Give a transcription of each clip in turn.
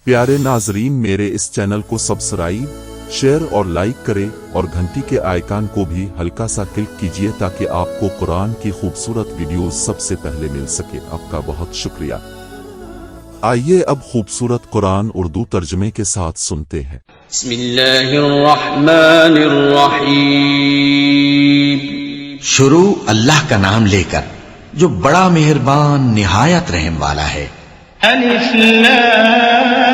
प्यारे नाजरीन, मेरे इस चैनल को सब्सक्राइब, शेयर और लाइक करें और घंटी के आइकन को भी हल्का सा क्लिक कीजिए ताकि आपको कुरान की खूबसूरत वीडियोस सबसे पहले मिल सके। आपका बहुत शुक्रिया। आइए अब खूबसूरत कुरान उर्दू तर्जमे के साथ सुनते हैं। बिस्मिल्लाहिर्रहमानिर्रहीम। शुरू अल्लाह का नाम लेकर जो बड़ा मेहरबान निहायत रहम वाला है। अलिफ लाम रा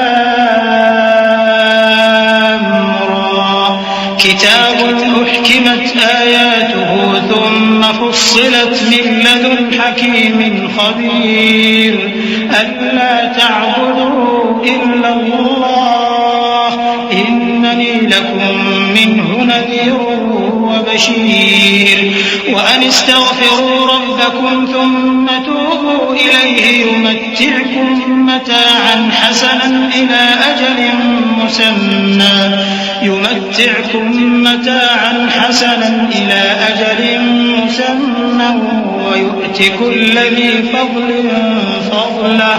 किताबुन उहकिमत आयातुहु थुम्मा फुस्सिलत मिन लदुन हकीमिन खबीर अल्ला तअबुदू इल्लल्लाह इन्ननी लकुम मिन्हु नज़ीरुन व बशीर व अन इस्तगफिरू रब्बकुम थुम्मा तूबू इलैहि युमत्ति'कुम मताअन हसनन इला अजलिन मुसम्मा ويؤتي كل ذي فضل فضله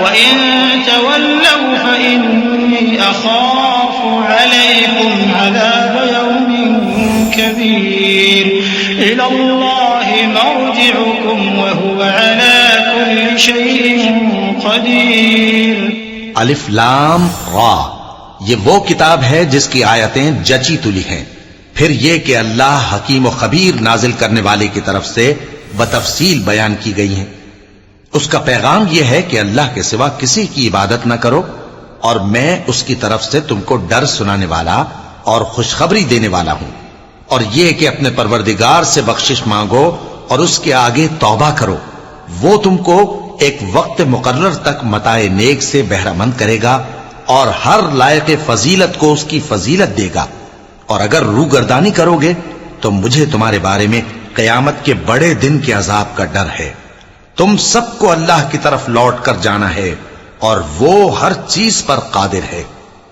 وإن تولوا فإني أخاف عليكم عذاب يوم كبير إلى الله مرجعكم وهو على كل شيء قدير। अलिफ लाम रा, ये वो किताब है जिसकी आयतें जची तुली हैं। फिर ये कि अल्लाह हकीम और खबीर नाजिल करने वाले की तरफ से बतफसील बयान की गई हैं। उसका पैगाम यह है कि अल्लाह के सिवा किसी की इबादत न करो और मैं उसकी तरफ से तुमको डर सुनाने वाला और खुशखबरी देने वाला हूं। और यह कि अपने परवरदिगार से बख्शिश मांगो और उसके आगे तौबा करो। वो तुमको एक वक्त मुकर्रर तक मताए नेक से बहरामंद करेगा और हर लायक फजीलत को उसकी फजीलत देगा। और अगर रूगर्दानी करोगे तो मुझे तुम्हारे बारे में कयामत के बड़े दिन के अजाब का डर है। तुम सबको अल्लाह की तरफ लौट कर जाना है और वो हर चीज पर कादिर है।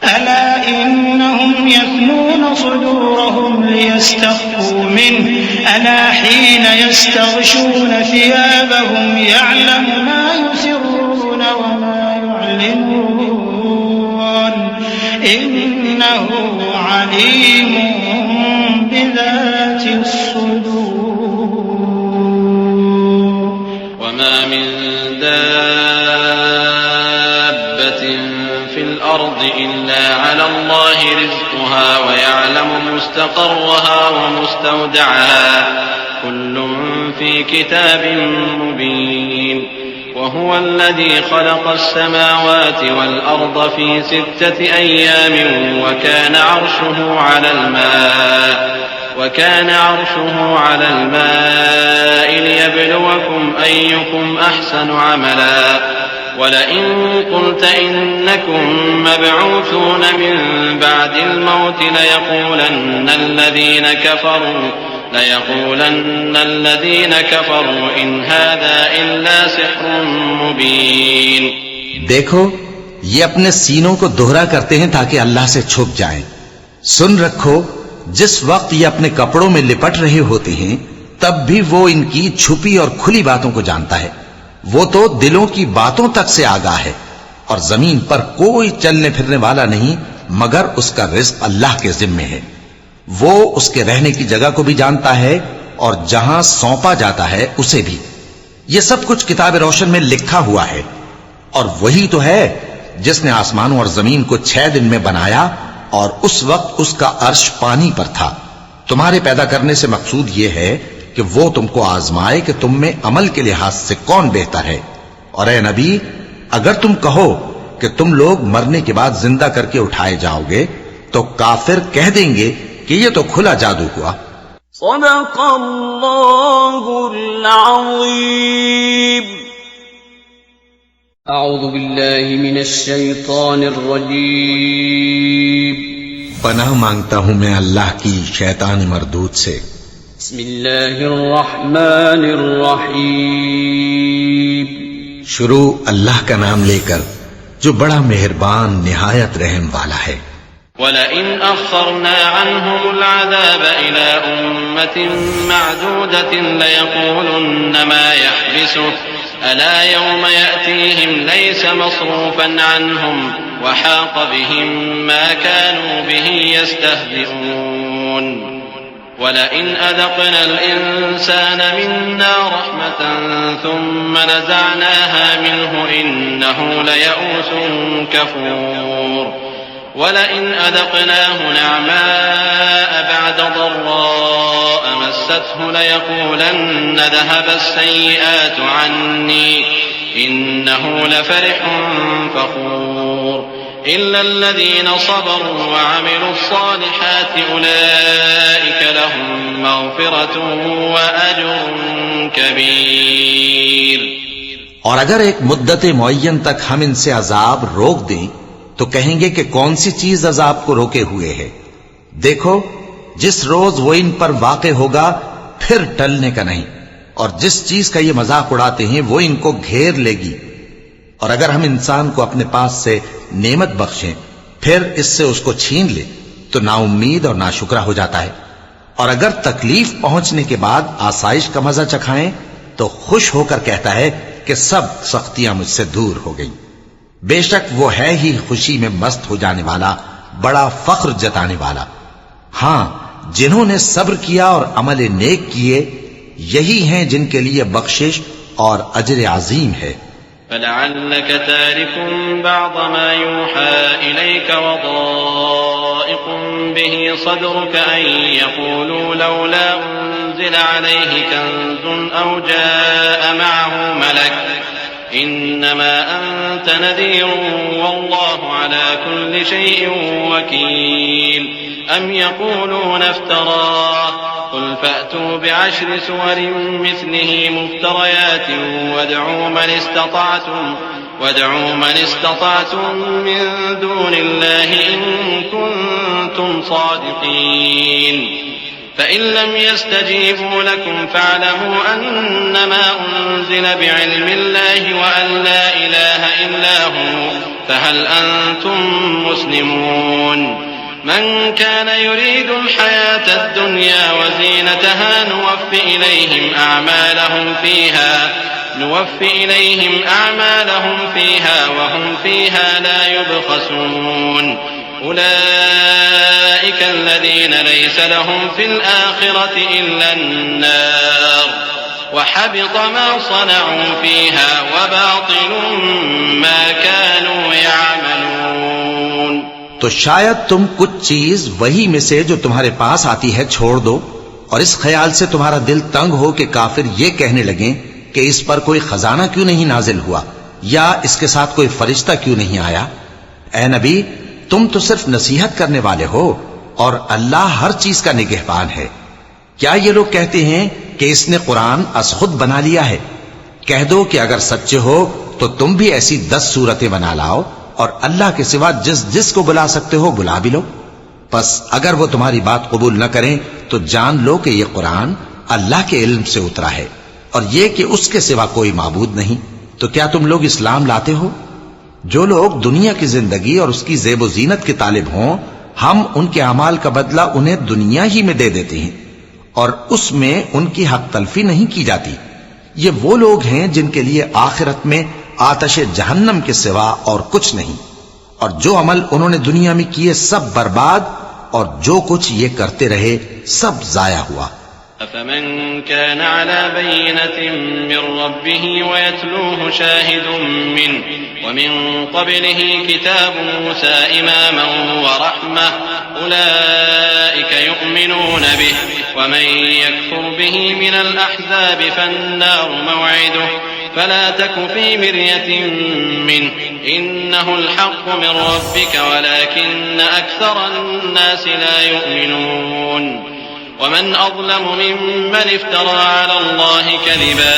अला इन्नहुम यस्नून सुदूरहुम लियस्तख्फू मिन्हु अला हीन यस्तग़शून थियाबहुम यअलमु मा युसिर्रून व मा युअलिनून इन्नहु अलीमुम बिज़ातिस सुदूर। वमा मिन الأرض إلا على الله رزقها ويعلم مستقرها ومستودعها كل في كتاب مبين وهو الذي خلق السماوات والأرض في 6 أيام وكان عرشه على الماء ليبلوكم أيكم أحسن عملا ولئن قلت إنكم مبعوثون من بعد الموت ليقولن الذين كفروا إن هذا إلا سحر مبين। देखो, ये अपने सीनों को दोहरा करते हैं ताकि अल्लाह से छुप जाएं। सुन रखो, जिस वक्त ये अपने कपड़ों में लिपट रहे होते हैं तब भी वो इनकी छुपी और खुली बातों को जानता है। वो तो दिलों की बातों तक से आगाह है और जमीन पर कोई चलने फिरने वाला नहीं मगर उसका रिज्क अल्लाह के जिम्मे है। वो उसके रहने की जगह को भी जानता है और जहां सौंपा जाता है उसे भी। ये सब कुछ किताब रोशन में लिखा हुआ है। और वही तो है जिसने आसमानों और जमीन को 6 दिन में बनाया और उस वक्त उसका अर्श पानी पर था। तुम्हारे पैदा करने से मकसूद ये है कि वो तुमको आजमाए कि तुम में अमल के लिहाज से कौन बेहतर है। और ए नबी, अगर तुम कहो कि तुम लोग मरने के बाद जिंदा करके उठाए जाओगे तो काफिर कह देंगे कि ये तो खुला जादू हुआ। सदक़ल्लाहुल अज़ीम। अऊज़ु बिल्लाहि मिनश शैतानिर रजीम। पनाह मांगता हूं मैं अल्लाह की शैतानी मरदूद से। बिस्मिल्लाहिर रहमानिर रहीम। शुरू अल्लाह का नाम लेकर जो बड़ा मेहरबान निहायत रहम वाला है। वलइन अख़रना अन्हुमुल अज़ाब इला उम्मतिन मअदूदतिन लयक़ूलुन्न मा यहबिसुहु अला यौम यअतीहिम लैसा मसरूफन अन्हुम वहाक़ बिहिम मा कानू बिही यस्तहज़िऊन वलइन अज़क़नल इंसान मिन्ना रहमतन सुम्मा नज़अनाहा मिन्हु इन्नहु लयऊसुन कफूर वलइन अज़क़नाहु नअमाअ बअद ضراء मस्सतहु लयक़ूलन्न ذهب السيئات عني إنه لفرح فخور إلا الذين صبروا وعملوا الصالحات أولئك لهم مغفرة وأجر كبير। और अगर एक मुद्दत मुअय्यन तक हम इनसे अजाब रोक दें तो कहेंगे कि कौन सी चीज अजाब को रोके हुए है। देखो, जिस रोज वो इन पर वाक़े होगा फिर टलने का नहीं, और जिस चीज का ये मजाक उड़ाते हैं वो इनको घेर लेगी। और अगर हम इंसान को अपने पास से नेमत बख्शें फिर इससे उसको छीन ले तो नाउम्मीद और नाशुक्रा हो जाता है। और अगर तकलीफ पहुंचने के बाद आसाइश का मजा चखाएं तो खुश होकर कहता है कि सब सख्तियां मुझसे दूर हो गई। बेशक वो है ही खुशी में मस्त हो जाने वाला, बड़ा फख्र जताने वाला। हां, जिन्होंने सब्र किया और अमल नेक किए यही हैं जिनके लिए बख्शिश और अजर अजीम है। फलअल्लक तारिकुम बअद मा यूहा इलैक वदाइकुम बिही सदरुक अन यक़ूलू लौला उन्ज़िला अलैहि कंज़ुन औ जाअ मअहु मलक इन्नमा अंत नज़ीरुन वल्लाहु अला कुल्लि शैइन वकील अम यक़ूलून इफ्तराह قل فأتوا بعشر سور مثله مفتريات وادعوا من استطعتم من دون الله إن كنتم صادقين فإن لم يستجيبوا لكم فاعلموا أنما أنزل بعلم الله وأن لا إله إلا هو فهل أنتم مسلمون من كان يريد الحياة الدنيا وزينتها نوفي إليهم أعمالهم فيها وهم فيها لا يبخسون أولئك الذين ليس لهم في الآخرة إلا النار وحبط ما صنعوا فيها وباطل ما كانوا يعملون। तो शायद तुम कुछ चीज वही में से जो तुम्हारे पास आती है छोड़ दो और इस ख्याल से तुम्हारा दिल तंग हो कि काफिर ये कहने लगे कि इस पर कोई खजाना क्यों नहीं नाजिल हुआ या इसके साथ कोई फरिश्ता क्यों नहीं आया। ए नबी, तुम तो सिर्फ नसीहत करने वाले हो और अल्लाह हर चीज का निगहबान है। क्या ये लोग कहते हैं कि इसने कुरान असखुद बना लिया है? कह दो कि अगर सच्चे हो तो तुम भी ऐसी 10 सूरतें बना लाओ और अल्लाह के सिवा जिस जिस को बुला सकते हो बुला भी लो। बस अगर वो तुम्हारी बात कबूल न करें तो जान लो कि ये कुरान अल्लाह के इल्म से उतरा है और ये कि उसके सिवा कोई माबूद नहीं। तो क्या तुम लोग इस्लाम लाते हो? जो लोग दुनिया की जिंदगी और उसकी ज़ेब व ज़ीनत के तालिब हों, हम उनके अमाल का बदला उन्हें दुनिया ही में दे देते हैं और उसमें उनकी हक तलफी नहीं की जाती। ये वो लोग हैं जिनके लिए आखिरत में आतश जहन्नम के सिवा और कुछ नहीं, और जो अमल उन्होंने दुनिया में किए सब बर्बाद और जो कुछ ये करते रहे सब जाया हुआ। अफमन कान अला बय्यिनतिन मिन रब्बिह वयतलूहु शाहिदुन मिन्हु वमिन क़ब्लिही किताबु मूसा इमामन वरहमह उलाइक युमिनून बिहि वमन यकफुर बिहि मिनल अहज़ाब फन्नारु मौइदुहु फला तकु फी मिर्यतिन मिन्हु इन्नहुल हक़्क़ु मिन रब्बिक वलाकिन्न अक्सरन नासि ला युमिनून वमन अज़लमु मिम्मन इफ्तरा अला अल्लाहि कज़िबा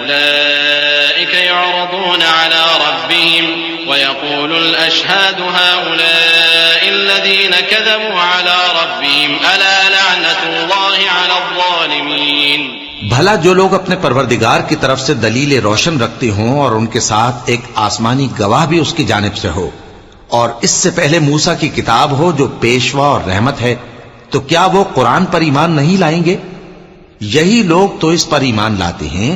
उलाइक युअरदून अला रब्बिहिम वयक़ूलुल अशहादु हाउलाइल्लज़ीन कज़बू अला रब्बिहिम अला लअनतुल्लाहि अला अज़्ज़ालिमीन। भला जो लोग अपने परवरदिगार की तरफ से दलीलें रोशन रखते हों और उनके साथ एक आसमानी गवाह भी उसकी जानिब से हो और इससे पहले मूसा की किताब हो जो पेशवा और रहमत है, तो क्या वो कुरान पर ईमान नहीं लाएंगे? यही लोग तो इस पर ईमान लाते हैं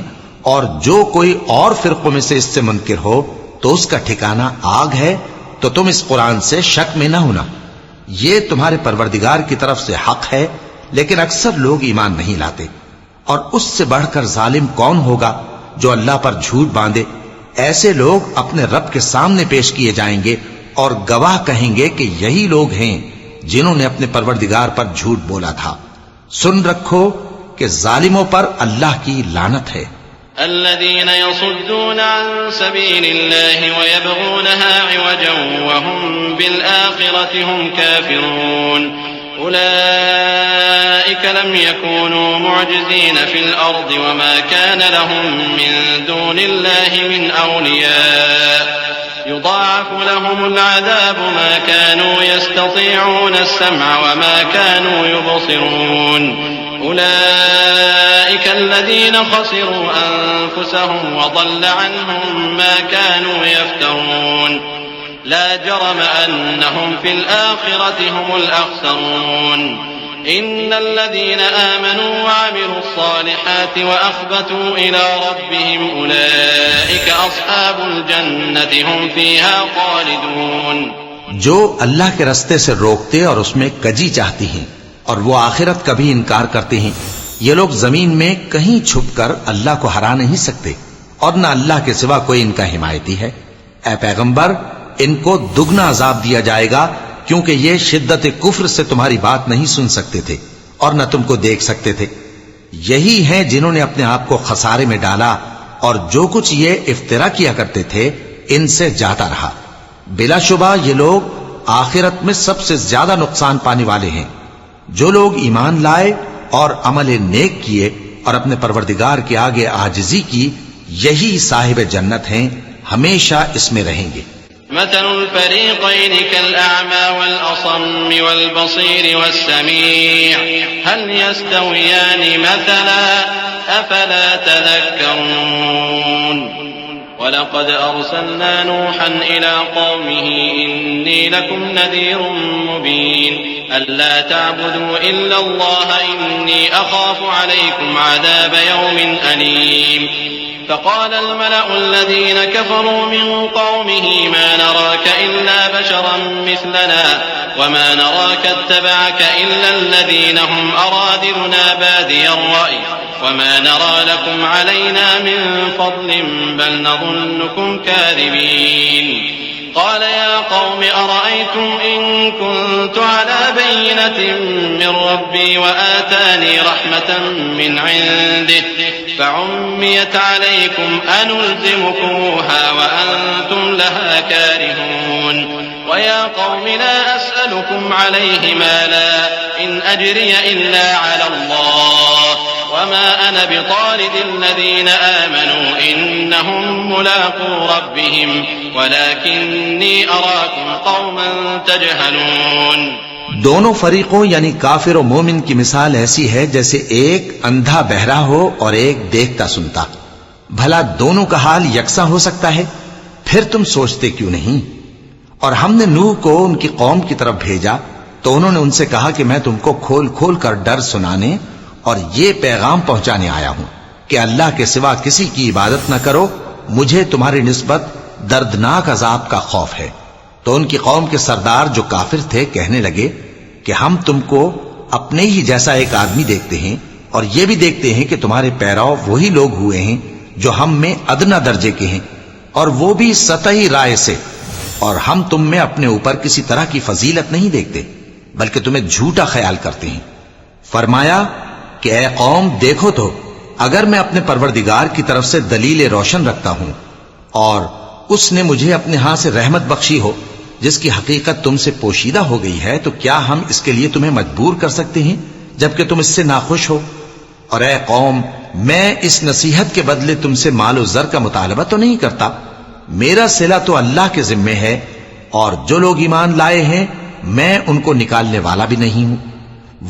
और जो कोई और फिरकों में से इससे मुनकिर हो तो उसका ठिकाना आग है। तो तुम इस कुरान से शक में न होना, ये तुम्हारे परवरदिगार की तरफ से हक है, लेकिन अक्सर लोग ईमान नहीं लाते। और उससे बढ़कर जालिम कौन होगा जो अल्लाह पर झूठ बांधे? ऐसे लोग अपने रब के सामने पेश किए जाएंगे और गवाह कहेंगे कि यही लोग हैं जिन्होंने अपने परवरदिगार पर झूठ बोला था। सुन रखो कि जालिमों पर अल्लाह की लानत है। الذين يصدون عن سبيل الله ويبغونها عوجا وهم بالآخرة هم كافرون أولئك لم يكونوا معجزين في الأرض وما كان لهم من دون الله من أولياء يضاعف لهم العذاب ما كانوا يستطيعون السمع وما كانوا يبصرون أولئك الذين خسروا أنفسهم وضل عنهم ما كانوا يفترون لا جرم أنهم في الآخرة هم الأخسرون إن الذين آمنوا وعملوا الصالحات وأخبتوا إلى ربهم أولئك أصحاب الجنة هم فيها خالدون। जो अल्लाह के रास्ते से रोकते और उसमें कजी चाहती हैं और वो आखिरत का भी इनकार करते हैं, ये लोग जमीन में कहीं छुपकर अल्लाह को हरा नहीं सकते और न अल्लाह के सिवा कोई इनका हिमायती है। ऐ पैगंबर, इनको दुगना अजाब दिया जाएगा क्योंकि ये शिद्दत कुफ्र से तुम्हारी बात नहीं सुन सकते थे और न तुमको देख सकते थे। यही हैं जिन्होंने अपने आप को खसारे में डाला और जो कुछ ये इफ्तिरा किया करते थे इनसे जाता रहा। बिलाशुबा ये लोग आखिरत में सबसे ज्यादा नुकसान पाने वाले हैं। जो लोग ईमान लाए और अमल नेक किए और अपने परवरदिगार के आगे आजिजी की, यही साहिब जन्नत हैं, हमेशा इसमें रहेंगे। مثل الفريقين كالأعمى والأصم والبصير والسميع هل يستويان مثلا أفلا تذكرون ولقد أرسلنا نوحا إلى قومه إني لكم نذير مبين ألا تعبدوا إلا الله إني أخاف عليكم عذاب يوم أليم فقال الملأ الذين كفروا من قومه ما نراك إلا بشرا مثلنا وما نراك اتبعك إلا الذين هم أرادلنا بادي الرأي وما نرى لكم علينا من فضل بل نظنكم كاذبين قال يا قوم أرأيتم إن كنت على بينة من ربي وآتاني رحمة من عنده فعميت عليكم أنلزمكموها وأنتم لها كارهون ويا قوم لا أسألكم عليه مالا إن أجري إلا على الله وما أنا بطارد الذين آمنوا إنهم ملاقو ربهم ولكني أراكم قوما تجهلون। दोनों फरीकों यानी काफिर और मोमिन की मिसाल ऐसी है जैसे एक अंधा बहरा हो और एक देखता सुनता। भला दोनों का हाल यकसा हो सकता है? फिर तुम सोचते क्यों नहीं? और हमने नूह को उनकी कौम की तरफ भेजा तो उन्होंने उनसे कहा कि मैं तुमको खोल खोल कर डर सुनाने और ये पैगाम पहुंचाने आया हूं कि अल्लाह के सिवा किसी की इबादत न करो, मुझे तुम्हारी निस्बत दर्दनाक अजाब का खौफ है। तो उनकी कौम के सरदार जो काफिर थे कहने लगे कि हम तुमको अपने ही जैसा एक आदमी देखते हैं और ये भी देखते हैं कि तुम्हारे पैराव वही लोग हुए हैं जो हम में अदना दर्जे के हैं और वो भी सतही राय से, और हम तुम में अपने ऊपर किसी तरह की फजीलत नहीं देखते बल्कि तुम्हें झूठा ख्याल करते हैं। फरमाया कि ऐ कौम, देखो तो अगर मैं अपने परवरदिगार की तरफ से दलील रोशन रखता हूं और उसने मुझे अपने हाथ से रहमत बख्शी हो जिसकी हकीकत तुमसे पोशीदा हो गई है, तो क्या हम इसके लिए तुम्हें मजबूर कर सकते हैं जबकि तुम इससे नाखुश हो? और ऐ कौम, मैं इस नसीहत के बदले तुमसे मालो जर का मुतालबा तो नहीं करता। मेरा सिला तो अल्लाह के जिम्मे है और जो लोग ईमान लाए हैं मैं उनको निकालने वाला भी नहीं हूं।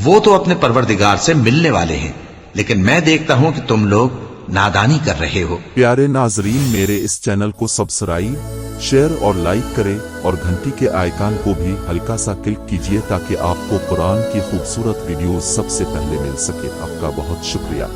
वो तो अपने परवरदिगार से मिलने वाले हैं, लेकिन मैं देखता हूं कि तुम लोग नादानी कर रहे हो। प्यारे नाजरीन, मेरे इस चैनल को सब्सक्राइब, शेयर और लाइक करें और घंटी के आइकन को भी हल्का सा क्लिक कीजिए ताकि आपको कुरान की खूबसूरत वीडियोस सबसे पहले मिल सके। आपका बहुत शुक्रिया।